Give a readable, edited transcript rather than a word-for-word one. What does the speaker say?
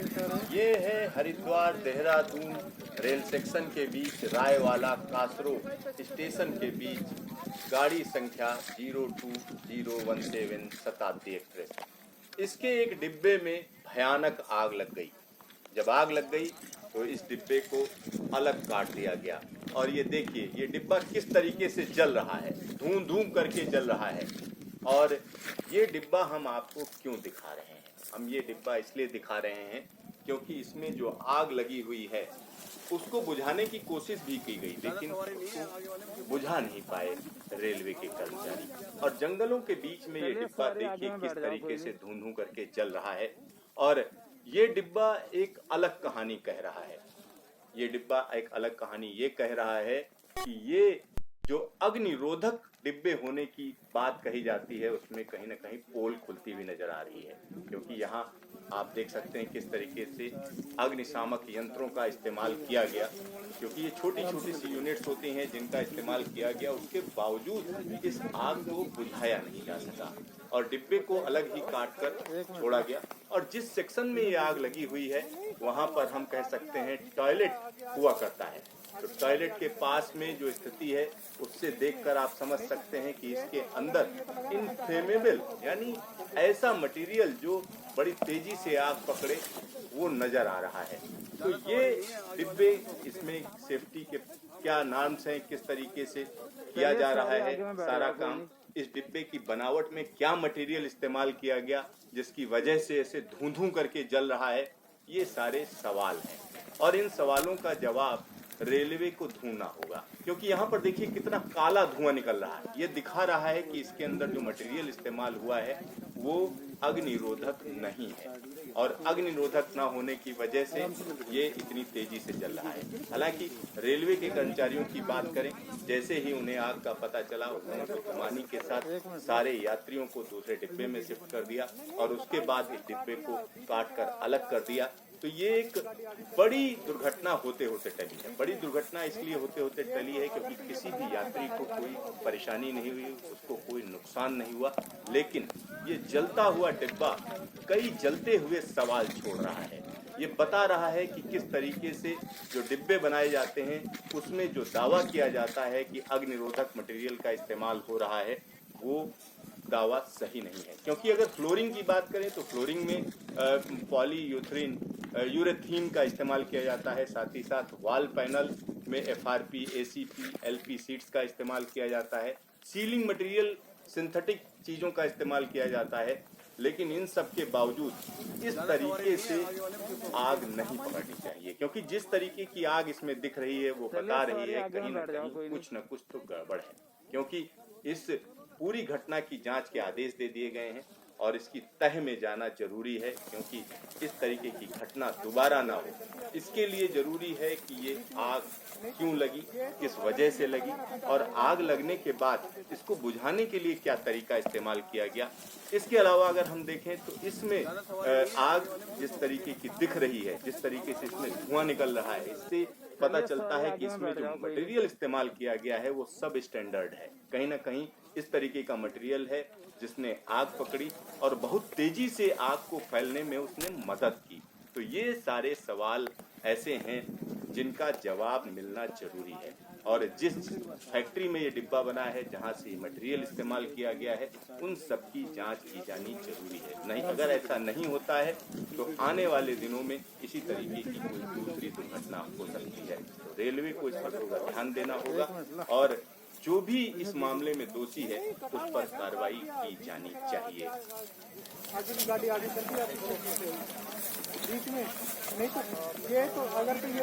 ये है Haridwar Dehradun rail section के बीच रायवाला कासरो स्टेशन के बीच गाड़ी संख्या 02017 शताब्दी एक्सप्रेस। इसके एक डिब्बे में भयानक आग लग गई। जब आग लग गई तो इस डिब्बे को अलग काट दिया गया और ये देखिए ये डिब्बा किस तरीके से जल रहा है, धूम धूम करके जल रहा है। और ये डिब्बा हम आपको क्यों दिखा रहे हैं? हम ये डिब्बा इसलिए दिखा रहे हैं क्योंकि इसमें जो आग लगी हुई है उसको बुझाने की कोशिश भी की गई, लेकिन उसको बुझा नहीं पाए रेलवे के कर्मचारी। और जंगलों के बीच में ये डिब्बा देखिए किस तरीके से धूं धूं करके जल रहा है। और ये डिब्बा एक अलग कहानी कह रहा है। ये डिब्बा एक अलग कहानी ये कह रहा है कि ये जो अग्निरोधक डिब्बे होने की बात कही जाती है उसमें कहीं ना कहीं पोल खुलती हुई नजर आ रही है, क्योंकि यहाँ आप देख सकते हैं किस तरीके से अग्निशामक यंत्रों का इस्तेमाल किया गया, क्योंकि ये छोटी छोटी सी यूनिट्स होती हैं जिनका इस्तेमाल किया गया, उसके बावजूद इस आग को बुझाया नहीं जा सका और डिब्बे को अलग ही काट कर छोड़ा गया। और जिस सेक्शन में ये आग लगी हुई है वहां पर हम कह सकते हैं टॉयलेट हुआ करता है। तो टॉयलेट के पास में जो स्थिति है उससे देखकर आप समझ सकते हैं कि इसके अंदर इनफ्लेमेबल यानी ऐसा मटेरियल जो बड़ी तेजी से आग पकड़े वो नजर आ रहा है। तो ये डिब्बे, इसमें सेफ्टी के क्या नॉर्म्स हैं, किस तरीके से किया जा रहा है सारा काम, इस डिब्बे की बनावट में क्या मटेरियल इस्तेमाल किया गया जिसकी वजह से ऐसे धूं धूं करके जल रहा है, ये सारे सवाल हैं। और इन सवालों का जवाब रेलवे को ढूंढना होगा, क्योंकि यहाँ पर देखिए कितना काला धुआं निकल रहा है। ये दिखा रहा है कि इसके अंदर जो मटेरियल इस्तेमाल हुआ है वो अग्निरोधक नहीं है और अग्निरोधक ना होने की वजह से ये इतनी तेजी से जल रहा है। हालांकि रेलवे के कर्मचारियों की बात करें, जैसे ही उन्हें आग का पता चला उन्होंने बेईमानी के साथ सारे यात्रियों को दूसरे डिब्बे में शिफ्ट कर दिया और उसके बाद इस डिब्बे को काट कर अलग कर दिया। तो ये एक बड़ी दुर्घटना होते होते टली है। बड़ी दुर्घटना इसलिए होते होते टली है क्योंकि किसी भी यात्री को कोई परेशानी नहीं हुई, उसको कोई नुकसान नहीं हुआ, लेकिन ये जलता हुआ डिब्बा कई जलते हुए सवाल छोड़ रहा है। ये बता रहा है कि किस तरीके से जो डिब्बे बनाए जाते हैं उसमें जो दावा किया जाता है कि अग्निरोधक मटेरियल का इस्तेमाल हो रहा है वो दावा सही नहीं है। क्योंकि अगर फ्लोरिंग की बात करें तो फ्लोरिंग में पॉलीयूथरीन यूरेथीन का इस्तेमाल किया जाता है, साथ ही साथ वॉल पैनल में एफआरपी, एसीपी, एलपी सीट्स का इस्तेमाल किया जाता है, सीलिंग मटेरियल सिंथेटिक चीज़ों का इस्तेमाल किया जाता है। लेकिन इन सब के बावजूद इस तरीके से आग नहीं पकड़नी चाहिए, क्योंकि जिस तरीके की आग इसमें दिख रही है वो बता रही है कहीं ना कहीं कुछ न कुछ तो गड़बड़ है। क्योंकि इस पूरी घटना की जांच के आदेश दे दिए गए हैं और इसकी तह में जाना जरूरी है, क्योंकि इस तरीके की घटना दोबारा ना हो। इसके लिए जरूरी है कि ये आग क्यों लगी, किस वजह से लगी और आग लगने के बाद इसको बुझाने के लिए क्या तरीका इस्तेमाल किया गया। इसके अलावा अगर हम देखें तो इसमें आग जिस तरीके की दिख रही है, जिस तरीके से इसमें धुआं निकल रहा है, इससे पता चलता है कि इसमें जो मटेरियल इस्तेमाल किया गया है वो सब स्टैंडर्ड है। कहीं ना कहीं इस तरीके का मटेरियल है जिसने आग पकड़ी और बहुत तेजी से आग को फैलने में उसने मदद की। तो ये सारे सवाल ऐसे हैं जिनका जवाब मिलना जरूरी है और जिस फैक्ट्री में ये डिब्बा बना है, जहाँ से मटेरियल इस्तेमाल किया गया है, उन सब की जांच की जानी जरूरी है। नहीं, अगर ऐसा नहीं होता है तो आने वाले दिनों में इसी तरीके की कोई दूसरी दुर्घटना हो सकती है। तो रेलवे को इस पर पूरा ध्यान देना होगा और जो भी इस मामले में दोषी है उस पर कार्रवाई की जानी चाहिए। आगे की गाड़ी आगे चलती जाती है बीच में, नहीं तो ये तो अगर तो ये